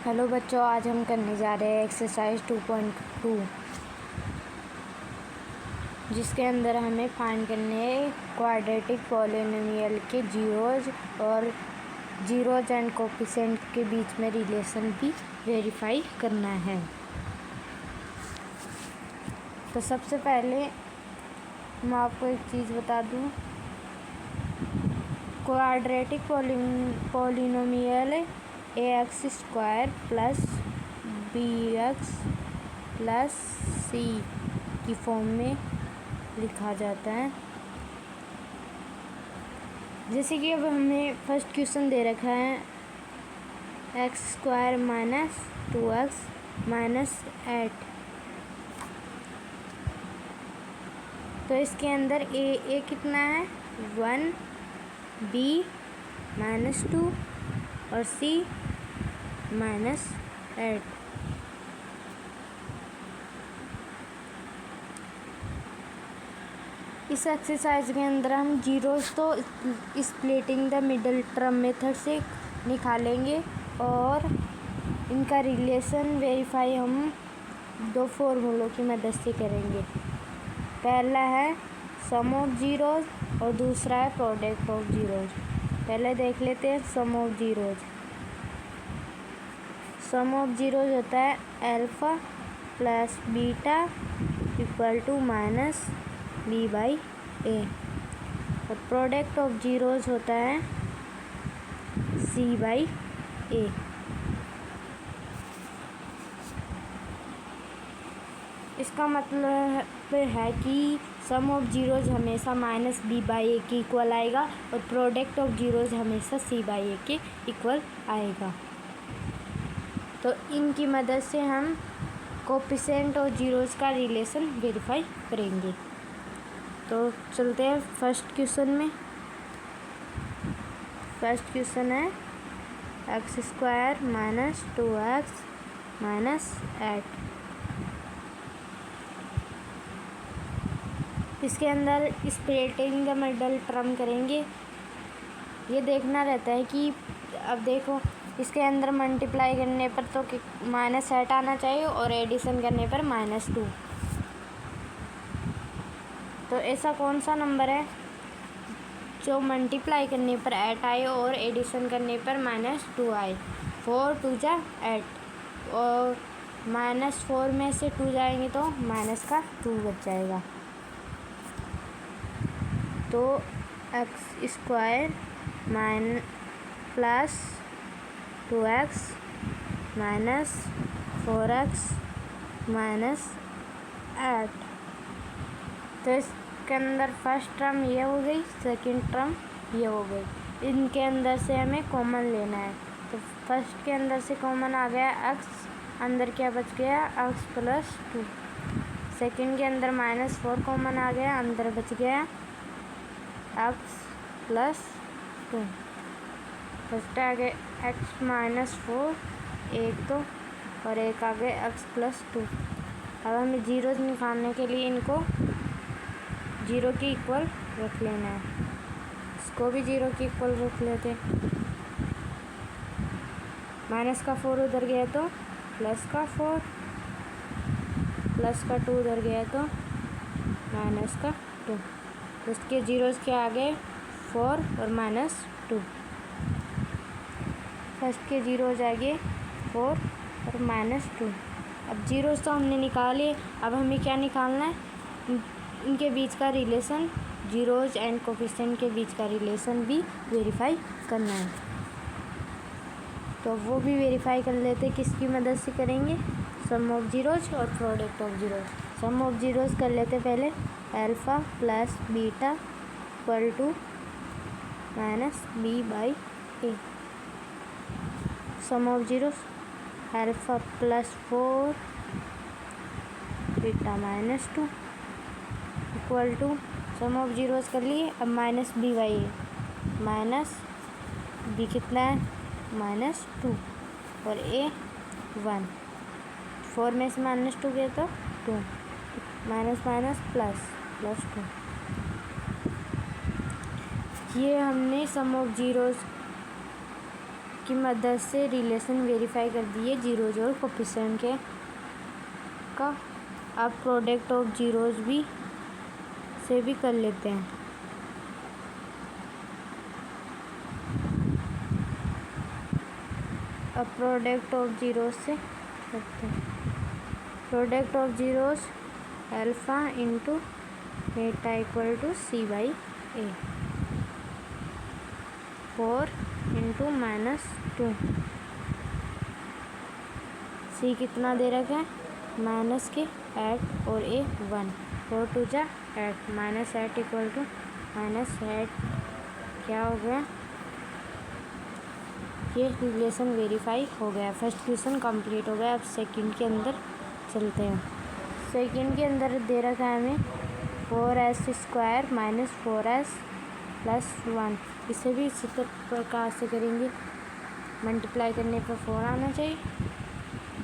Hello बच्चों, आज हम करने जा रहे हैं एक्सरसाइज 2.2, जिसके अंदर हमें फाइंड करने हैं क्वाड्रेटिक पॉलिनोमियल के जीरोज और जीरोज एंड कोफिशिएंट के बीच में रिलेशन भी वेरीफाई करना है। तो सबसे पहले मैं आपको एक चीज़ बता दूं, quadratic polynomial ax² plus bx plus c की फॉर्म में लिखा जाता है। जैसे कि अब हमें फर्स्ट क्वेश्चन दे रखा है x² माइनस 2x माइनस 8। तो इसके अंदर a कितना है 1, b -2 और c -8। इस एक्सरसाइज के अंदर हम जीरोस तो splitting the middle term method से निकालेंगे और इनका रिलेशन वेरीफाई हम दो फॉर्मूलों की मदद से करेंगे। पहला है सम ऑफ जीरोज और दूसरा है प्रोडक्ट ऑफ जीरोज। पहले देख लेते हैं sum of zeros. Sum of zeros होता है alpha plus beta equal to minus b by a और प्रोडक्ट ऑफ जीरोज होता है c बाई a। इसका मतलब है कि सम ऑफ जीरोज हमेशा माइनस b बाई a के इक्वल आएगा और प्रोडक्ट ऑफ जीरोज हमेशा c बाई a के इक्वल आएगा। तो इनकी मदद से हम कोफिशिएंट और जीरोज का रिलेशन वेरीफाई करेंगे। तो चलते हैं फर्स्ट क्वेश्चन में। फर्स्ट क्वेश्चन है x² माइनस 2x माइनस 8। इसके अंदर स्प्लिटिंग द मिडल टर्म करेंगे। ये देखना रहता है कि अब देखो इसके अंदर मल्टीप्लाई करने पर तो -8 आना चाहिए और एडिशन करने पर -2। तो ऐसा कौन सा नंबर है जो मल्टीप्लाई करने पर 8 आए और एडिशन करने पर -2 आए। 4 2 जा 8 और -4 में से 2 जाएंगे तो -2 बच जाएगा। तो x² plus 2x minus 4x minus 8। तो इसके अंदर फर्स्ट टर्म ये हो गई, सेकंड टर्म ये हो गई। इनके अंदर से हमें कॉमन लेना है। तो फर्स्ट के अंदर से कॉमन आ गया x, अंदर क्या बच गया x प्लस 2। सेकंड के अंदर -4 कॉमन आ गया, अंदर बच गया x प्लस 2। फर्स्ट आ गए x -4 एक तो और एक आ गए x प्लस 2। अब हमें जीरोज निकालने के लिए इनको जीरो के इक्वल रख लेना है। इसको भी जीरो के इक्वल रख लेते। -4 उधर गया तो +4, +2 उधर गया तो -2। उसके जीरोज के आगे 4 और -2। फर्स्ट के जीरोज आगे 4 और -2। अब जीरोज तो हमने निकाले, अब हमें क्या निकालना है, इनके बीच का रिलेशन, जीरोज एंड कोफिशिएंट के बीच का रिलेशन भी वेरीफाई करना है। तो वो भी वेरीफाई कर लेते। किसकी मदद से करेंगे, सम ऑफ जीरोज और product of zeros. Sum of zeros कर लेते पहले alpha plus beta equal to minus b by a। Sum of zeros alpha plus 4 beta -2 equal to sum of zeros कर लिए। अब -b by a, minus b कितना है -2 और a 1। 4 में से -2 गया तो 2, माइनस माइनस प्लस 2। ये हमने सम ऑफ जीरोज की मदद से रिलेशन वेरीफाई कर दिए जीरोज और कोफिशिएंट के का। अब प्रोडक्ट ऑफ जीरोज भी से भी कर लेते हैं। अब प्रोडक्ट ऑफ जीरोज से करते हैं। Product of zeros alpha into beta equal to C by A. 4 into -2। सी कितना दे रखा है माइनस के 8 और ए 1। 4 2 जा 8 -8 इक्वल टू -8 क्या हो गया, ये रिलेशन वेरीफाई हो गया। फर्स्ट क्वेश्चन कंप्लीट हो गया। अब सेकंड के अंदर चलते हैं। सेकंड के अंदर दे रखा है हमें 4s² - 4s + 1। इसे भी इसी प्रकार से करेंगे। मल्टीप्लाई करने पर 4 आना चाहिए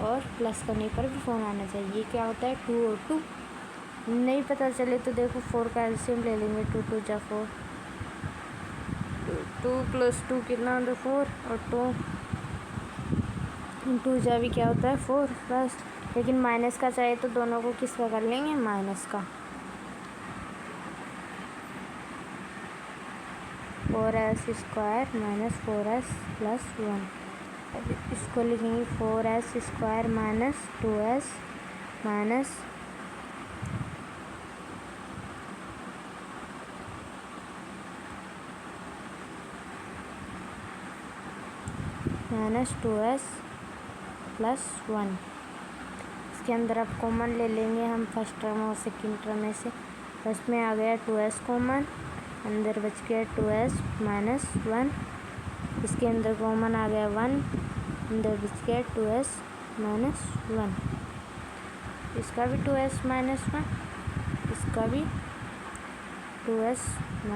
और प्लस करने पर भी 4 आना चाहिए। ये क्या होता है 2 और 2 नहीं पता चले तो देखो 4 का एलसीएम ले लेंगे। 2 2 जा 4, 2 + 2 कितना होता है 4 और 2 जा भी क्या होता है 4 प्लस, लेकिन माइनस का चाहिए तो दोनों को किस का कर लेंगे माइनस का। 4s² - 4s + 1। अब इसको लिखेंगे 4s² - 2s -2s + 1। इसके अंदर अब कॉमन ले लेंगे हम फर्स्ट टर्म और सेकेंड टर्म में से। फर्स्ट में आ गया 2s कॉमन, अंदर बच गया 2s - 1। इसके अंदर कॉमन आ गया 1, अंदर बच गया 2s - 1। इसका भी 2s - 1, इसका भी 2s -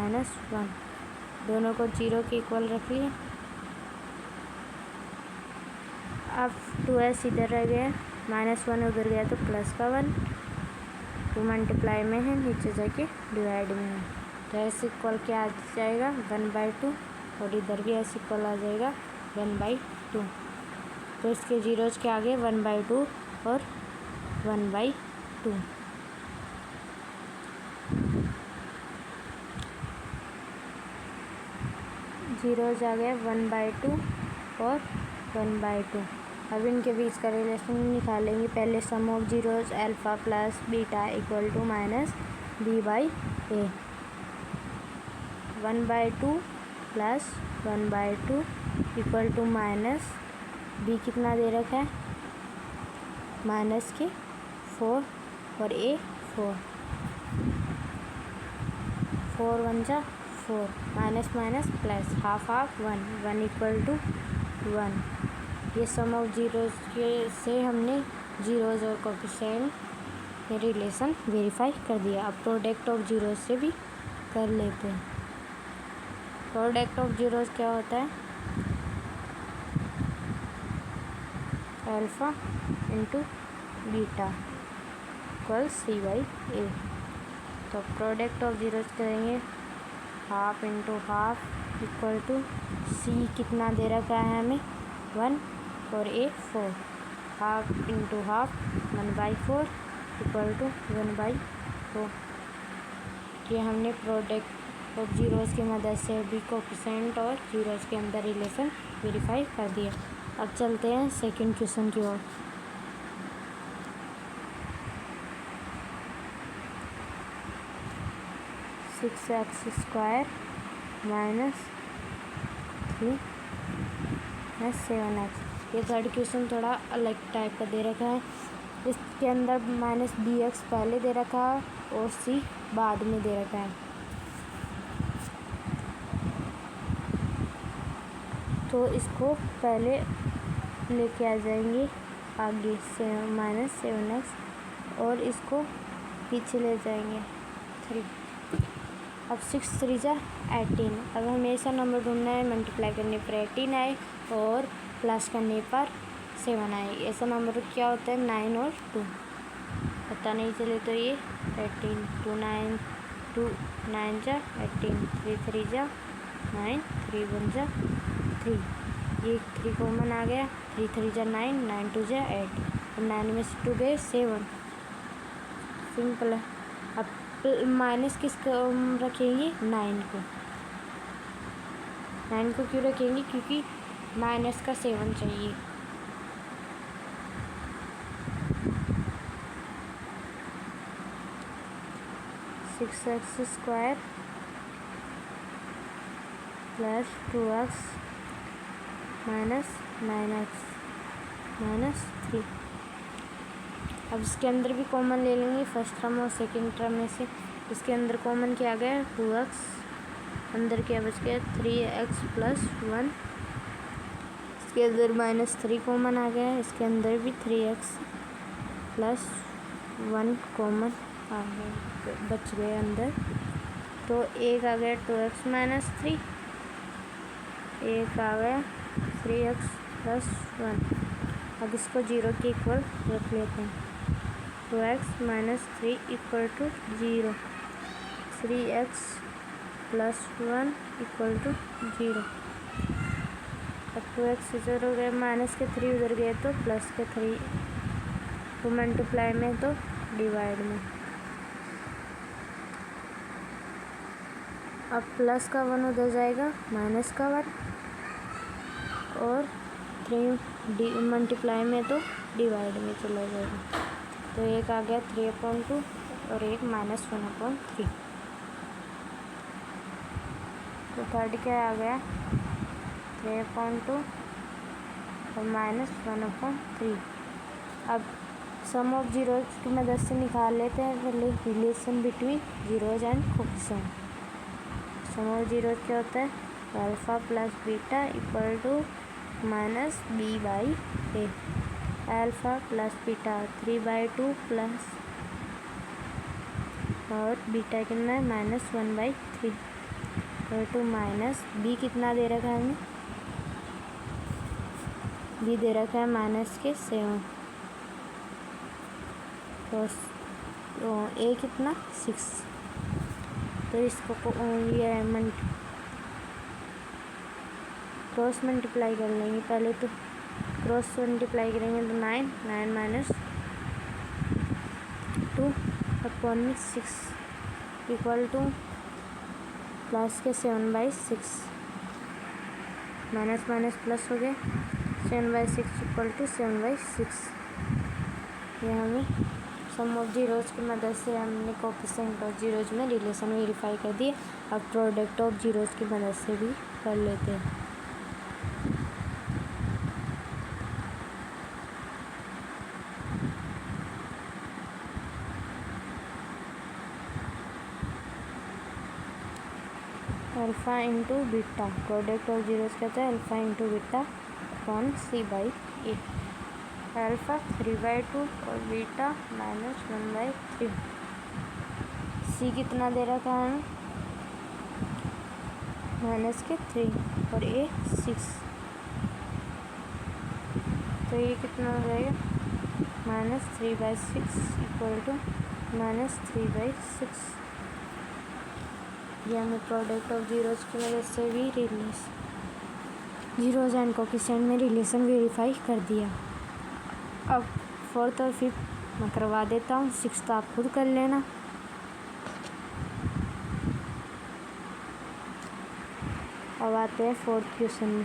1। दोनों को 0 के इक्वल रख लिया। अब 2s इधर रह गया, -1 उधर गया तो प्लस का 1। 2 मल्टीप्लाई में है, नीचे जाके डिवाइड में है, तो s इक्वल क्या आ जाएगा 1/2 और इधर भी s इक्वल आ जाएगा 1/2। तो इसके जीरोज के आगे 1/2 और 1/2। जीरोज आ गया 1/2 और 1/2। अब इनके बीच का रिलेशन निकालेंगे। पहले sum of zeros alpha plus beta equal to -b/a। 1/2 + 1/2 equal to -b कितना दे रखा है -4 और a 4। 4 1 जा 4, minus plus, half 1 equal to 1। ये सम ऑफ जीरोज के से हमने जीरोज और कोफिशिएंट में रिलेशन वेरीफाई कर दिया। अब प्रोडक्ट ऑफ जीरोज से भी कर लेते हैं। प्रोडक्ट ऑफ जीरोज क्या होता है alpha into beta equal c/a। तो प्रोडक्ट ऑफ जीरोज करेंगे 1/2 इंटू 1/2 इक्वल टू c कितना दे रखा है हमें 1 और a 4। 1/2 into 1/2 1/4 equal to 1/4। ये हमने प्रोडक्ट ऑफ जीरोज़ की मदद से भी कोफिशिएंट और जीरोज़ के अंदर रिलेशन वेरीफाई कर दिया। अब चलते हैं सेकंड क्वेश्चन की ओर। (6x² - 3 - 7x)। ये थर्ड क्वेश्चन थोड़ा अलग टाइप का दे रखा है। इसके अंदर -bx पहले दे रखा है और c बाद में दे रखा है। तो इसको पहले लेके आ जाएंगे आगे से -7x और इसको पीछे ले जाएंगे 3। अब 6 3 जा 18। अब हमें ऐसा नंबर ढूंढना है मल्टीप्लाई करने पर 18 आए और प्लस करने पर 7 आए। ऐसा नंबर क्या होता है 9 और 2। पता नहीं चले तो ये 18 2 9 जा 18 3 3 जा 9 3 1 जा 3। ये 3 कॉमन आ गया, 3 3 जा 9, 9 2 जा 8, और 9 में से 2 गए 7, सिंपल है। अब माइनस किसको रखेंगे, 9 को। 9 को क्यों रखेंगे, क्योंकि माइनस का 7 चाहिए। Six x square plus 2x minus 9x minus 3। अब इसके अंदर भी कॉमन ले लेंगे, फर्स्ट टर्म और सेकंड टर्म में से। इसके अंदर कॉमन क्या आ गया, 2x, अंदर क्या बच गया 3x प्लस 1। इसके अंदर माइनस 3 कॉमन आ गया, इसके अंदर भी 3x प्लस 1 कॉमन आ गया, बच गए अंदर। तो एक आ गया 2x माइनस 3, एक आ गया 3x प्लस 1। अब इसको 0 के इक्वल रख लेते हैं। 2x minus 3 equal to 0, 3x plus 1 equal to 0। अब 2x इधर हो गए, माइनस के 3 उधर गए तो प्लस के 3, तो मल्टीप्लाई में तो डिवाइड में। अब प्लस का 1 उधर जाएगा, माइनस का 1, और 3 मल्टीप्लाई में तो डिवाइड में चला जाएगा। तो एक आ गया 3/2 और एक -1/3। तो थर्ड क्या आ गया 3/2 और -1/3। अब सम ऑफ जीरोज की मदद से निकाल लेते हैं पहले relation between zeros and coefficient. Sum of zeros क्या होता है, alpha plus beta equal to -b/a। Alpha plus beta 3/2 plus, और बीटा कितना है -1/3 इक्वल टू माइनस b कितना दे रखा है हमें, b दे रखा है -7, तो a कितना 6। तो इसको ये क्रॉस मल्टीप्लाई कर लेंगे पहले, तो क्रॉस मल्टीप्लाई करेंगे तो 9 माइनस 2/6 इक्वल टू प्लस के 7/6, माइनस माइनस प्लस हो गया, 7/6 इक्वल टू 7/6। ये हमें सम ऑफ जीरोज की मदद से हमने कोफिशिएंट ऑफ जीरोज में रिलेशन वेरीफाई कर दिए। अब प्रोडक्ट ऑफ जीरोज की मदद से भी कर लेते हैं। Alpha into beta, product of zeros कहते हैं alpha into beta upon c/a। Alpha 3/2 और बीटा -1/3। c कितना दे रखा है -3 और a 6, तो ये कितना हो जाएगा -3/6 इक्वल टू -3/6। ये हमें प्रोडक्ट ऑफ जीरोज की वजह से भी जीरोज एंड कोफिशिएंट में रिलेशन वेरीफाई कर दिया। अब फोर्थ और फिफ्थ मैं करवा देता हूँ, सिक्स्थ आप खुद कर लेना। अब आते हैं फोर्थ क्वेश्चन में।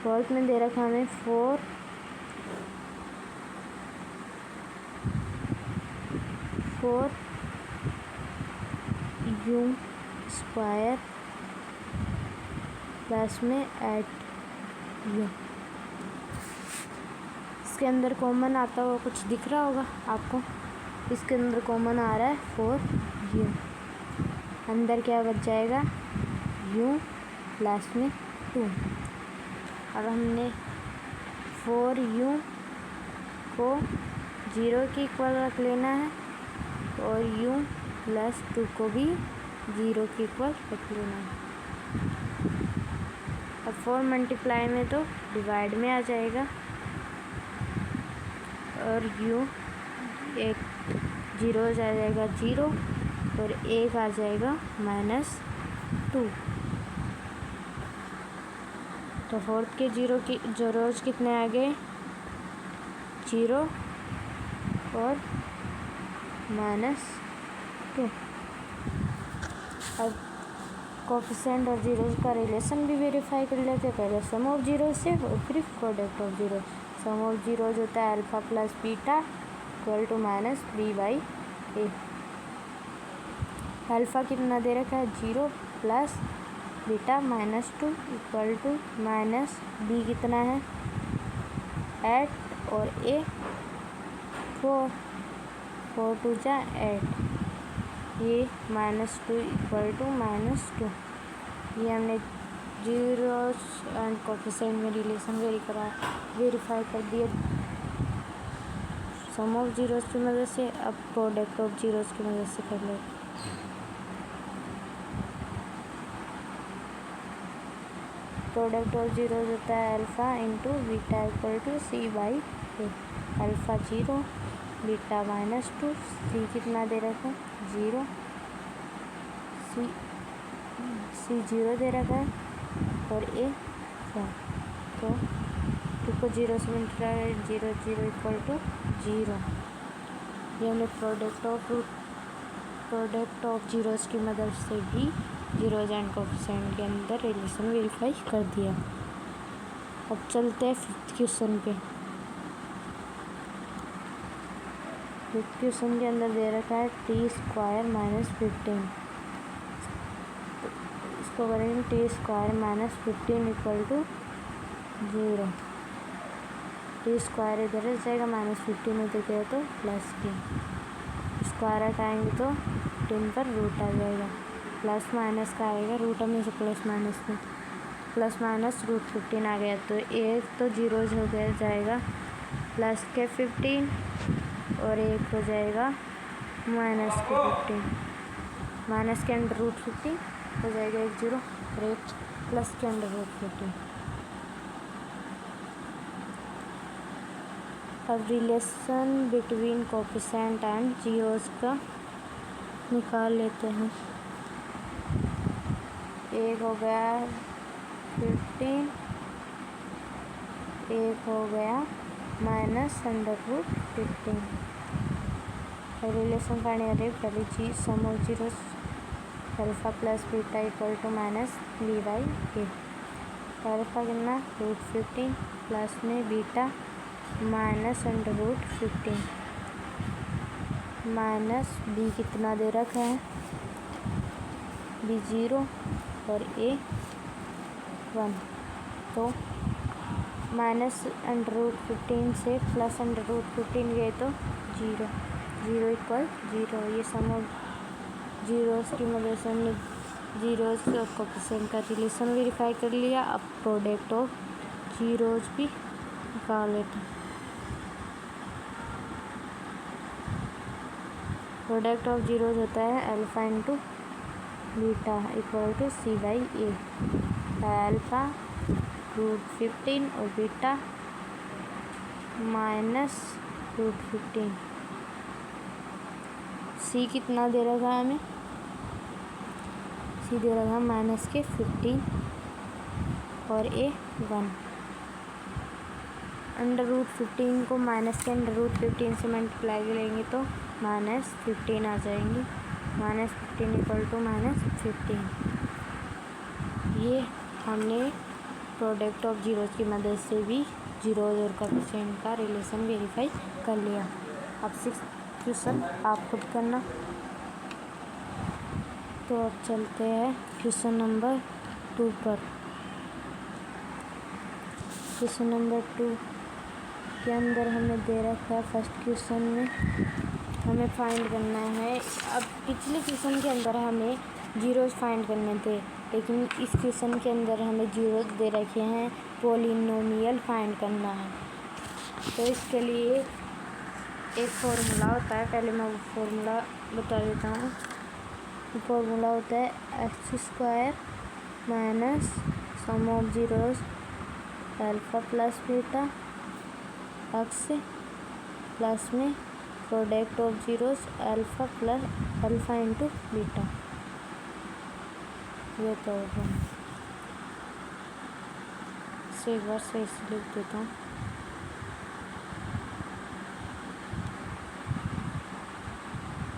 फोर्थ में दे रखा हमें 4u² प्लस में 8u। इसके अंदर कॉमन आता हुआ कुछ दिख रहा होगा आपको, इसके अंदर कॉमन आ रहा है 4u, अंदर क्या बच जाएगा u प्लस में 2। अब हमने 4u को 0 के इक्वल रख लेना है और u प्लस 2 को भी 0 के इक्वल रख लेना है। अब 4 मल्टीप्लाई में तो डिवाइड में आ जाएगा, और u एक 0 आ जाएगा 0 और 1 आ जाएगा -2। तो फोर्थ के जीरोज कितने आ गए, 0 और -2। अब कोफिशिएंट और जीरोज का रिलेशन भी वेरीफाई कर लेते हैं। पहले सम ऑफ जीरो से और फिर product of zero. Sum of zeros होता है alpha plus beta equal to -b/a। Alpha कितना दे रखा है, 0 plus beta -2 equal to -b कितना है, 8 और a 4, 4 2 जा 8, ये -2 इक्वल टू -2। ये हमने जीरोस एंड कोफिशिएंट में रिलेशन वेरीफाई कर दिया सम ऑफ जीरोस की मदद से। अब प्रोडक्ट ऑफ जीरोस की मदद से कर लेते। प्रोडक्ट ऑफ जीरोस होता है alpha into beta equal to c/a। Alpha 0, beta -2, c कितना दे रखा है, 0, c 0 दे रखा है और a 4। तो 2 को 0 से मल्टीप्लाई, 0 0 इक्वल टू 0। ये हमने प्रोडक्ट ऑफ जीरोस की मदद से भी जीरोज एंड कोफिशिएंट के अंदर रिलेशन वेरीफाई कर दिया। अब चलते हैं फिफ्थ क्वेश्चन पे। फिफ्थ क्वेश्चन के अंदर दे रखा है t² - 15। इसको करेंगे t² - 15 इक्वल टू 0। t² इधर आ जाएगा, -15 उधर गया तो +10। स्क्वायर हटाएंगे तो 10 पर रूट आ जाएगा। प्लस माइनस का आएगा, रूट में से प्लस माइनस में प्लस माइनस रूट 15 आ गया। तो एक तो जीरोज हो गया जाएगा प्लस के 15 और एक हो जाएगा माइनस के 15। माइनस के अंडर रूट 15 हो जाएगा एक 0 और एक प्लस के अंडर रूट 15। अब relation between coefficient and zeros का निकाल लेते हैं। एक हो गया 15, एक हो गया -√15। रिलेशन फाइंड करें। पहली चीज़ sum of zeros alpha plus beta equal to -b/a। Alpha कितना, √15 प्लस में बीटा -√15 माइनस b कितना दे रखा है, b 0 और a 1। तो -√15 से +√15 गए तो 0, 0 इक्वल 0। ये सम ऑफ जीरोस की मदद से हमने जीरोस और कोफिशिएंट का रिलेशन वेरीफाई कर लिया। अब प्रोडक्ट ऑफ जीरोस भी निकाल लेते हैं। प्रोडक्ट ऑफ जीरोज होता है alpha into beta equal to c/a। Alpha √15 और बीटा -√15। c कितना दे रखा है हमें, c दे रखा है -15 और a 1। √15 को माइनस के √15 से मल्टीप्लाई करेंगे तो -15 आ जाएंगे। -15 इक्वल टू -15। ये हमने प्रोडक्ट ऑफ जीरोज की मदद से भी जीरोज और कोफिशिएंट का रिलेशन वेरीफाई कर लिया। अब 6th क्वेश्चन आप खुद करना। तो अब चलते हैं क्वेश्चन नंबर 2 पर। क्वेश्चन नंबर 2 के अंदर हमें दे रखा है फर्स्ट क्वेश्चन में हमें फाइंड करना है। अब पिछले क्वेश्चन के अंदर हमें जीरोज फाइंड करने थे, लेकिन इस क्वेश्चन के अंदर हमें जीरोज दे रखे हैं, पॉलिनोमियल फाइंड करना है। तो इसके लिए एक फॉर्मूला होता है, पहले मैं वो फॉर्मूला बता देता हूँ। फॉर्मूला होता है x² minus sum of zeros alpha plus beta x plus में product of zeros alpha plus alpha into beta. ये तो होगा से एक बार सही से लिख देता हूँ।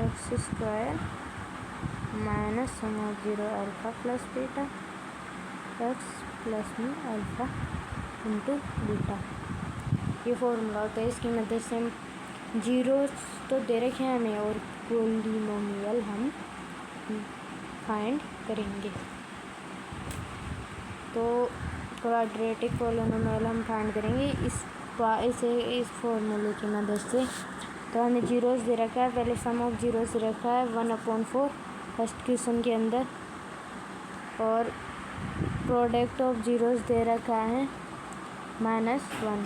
X square minus sum of 0 alpha plus beta x plus में अल्फ़ा इंटू बीटा, ये फॉर्मूला होता है। इसकी मदद से हम जीरोस तो दे रखे हैं हमें और पॉलिनोमियल हम फाइंड करेंगे। तो क्वाड्रेटिक पॉलिनोमियल हम फाइंड करेंगे इस फॉर्मूले की मदद से। तो हमें जीरोस दे रखा है, पहले सम ऑफ जीरोस दे रखा है 1/4 फर्स्ट क्वेश्चन के अंदर, और प्रोडक्ट ऑफ जीरोस दे रखा है -1।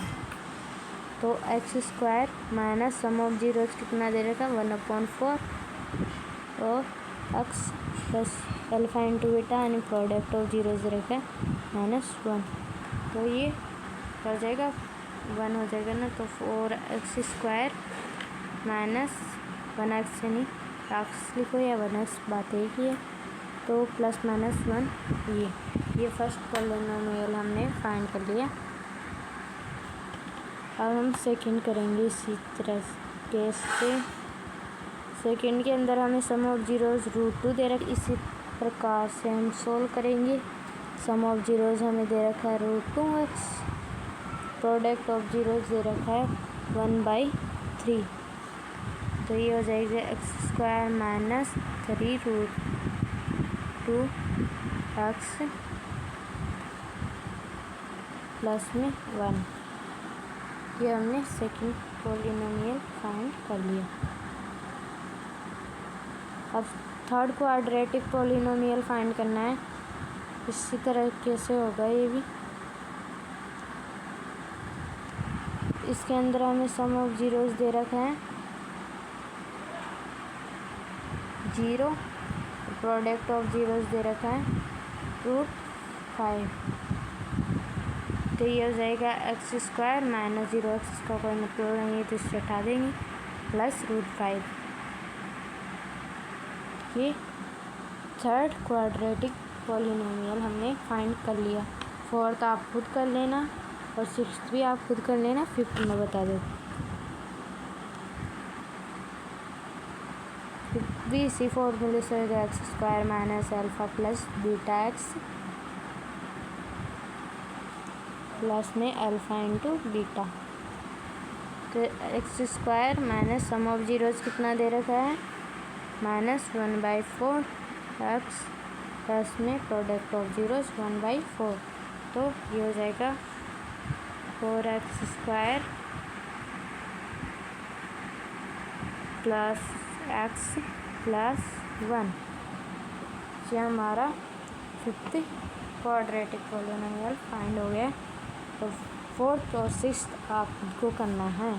तो x square minus sum of zeros कितना दे रखा है 1/4 और x plus alpha into beta यानी प्रोडक्ट ऑफ जीरोस दे रखा है -1। तो ये हो जाएगा 1 हो जाएगा ना। तो 4x स्क्वायर माइनस 1x यानी एक्स लिखो या 1x, बात एक ही है। तो प्लस माइनस 1 ये फर्स्ट पॉलिनोमियल हमने फाइंड कर लिया। अब हम सेकंड करेंगे इसी तरह केस से। सेकंड के अंदर हमें सम ऑफ जीरोस √2 दे रखा, इसी प्रकार से हम सोल्व करेंगे। सम ऑफ जीरोस हमें दे रखा है √2x, प्रोडक्ट ऑफ जीरोस दे रखा है 1/3। तो ये हो जाएगा x square minus 3√2x plus में 1। ये हमने सेकंड पॉलिनोमियल फाइंड कर लिया। अब थर्ड क्वाड्रेटिक पॉलिनोमियल फाइंड करना है। इसी तरह कैसे होगा ये भी। इसके अंदर हमें सम ऑफ जीरोस दे रखा है 0, प्रोडक्ट ऑफ जीरोस दे रखा है √5। तो ये हो जाएगा एक्स स्क्वायर माइनस 0x का कोई मतलब नहीं है तो इससे हटा देंगे, प्लस √5। ये थर्ड क्वाड्रेटिक पॉलिनोमियल हमने फाइंड कर लिया। फोर्थ आप खुद कर लेना और सिक्स्थ भी आप खुद कर लेना, फिफ्थ में बता दो। भी इसी फॉर्मूले से x square minus alpha plus beta x plus में अल्फ़ा इंटू बीटा। तो x square minus sum of zeros कितना दे रखा है -1/4 एक्स प्लस में प्रोडक्ट ऑफ जीरोस 1/4। तो ये हो जाएगा 4x square plus x plus 1। ये हमारा फिफ्थ क्वाड्रेटिक पॉलिनोमियल फाइंड हो गया। तो फोर्थ और सिक्स्थ आपको करना है।